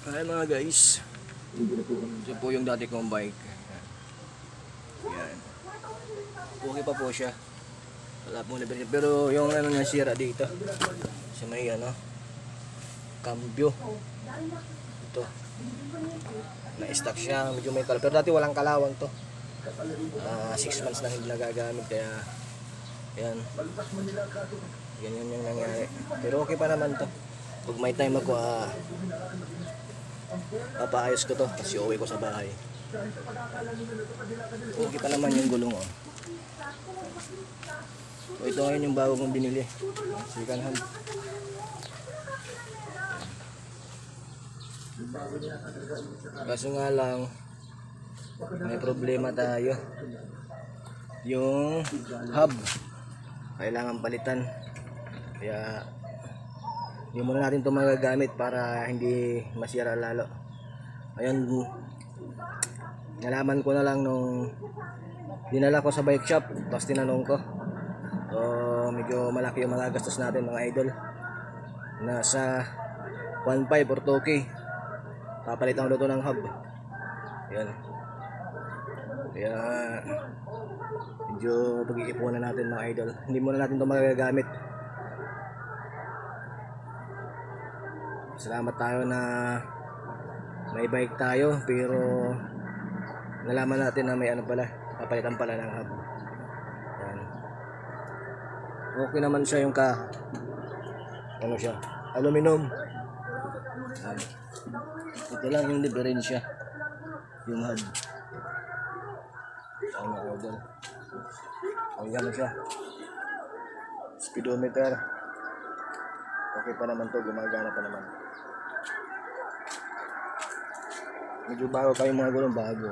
Ayan mga guys, ito po yung dati kong bike. Ayan. Okay pa po siya. Wala pong libre. Pero yung ano niya sira dito. Sa may ano, cambio. Ito. Na-stock siya. Medyo may kalawang. Pero dati walang kalawang to. 6 months na hindi nagagamit. Kaya, ayan. Ganyan yung nangyari. Pero okay pa naman to. Pag may time ako, papaayos ko to kasi uwi ko sa bahay. Okay pa naman yung gulong oh. So, ito ngayon yung bago kong binili, second hand. Kaso nga lang may problema tayo, yung hub kailangan palitan. Kaya hindi muna natin ito magagamit para hindi masira lalo. Ayun, nalaman ko na lang nung dinala ko sa bike shop. Tapos tinanong ko. So medyo malaki yung magagastos natin mga idol. Nasa 1.5 or 2K. Papalitan ko ito ng hub. Ayan. Kaya medyo pag-iipunan natin mga idol. Hindi muna natin ito magagamit. Salamat tayo na may bike tayo, pero nalaman natin na may ano pala, papalitan pala ng hub. Yan. Okay naman siya yung ano siya, aluminum. Yan. Ito lang yung diferensya, yung hub. Ano idol. Ayan siya. Speedometer. Okay pa naman to, gumagana pa naman. Medyo bago pa yung mga gulong, bago.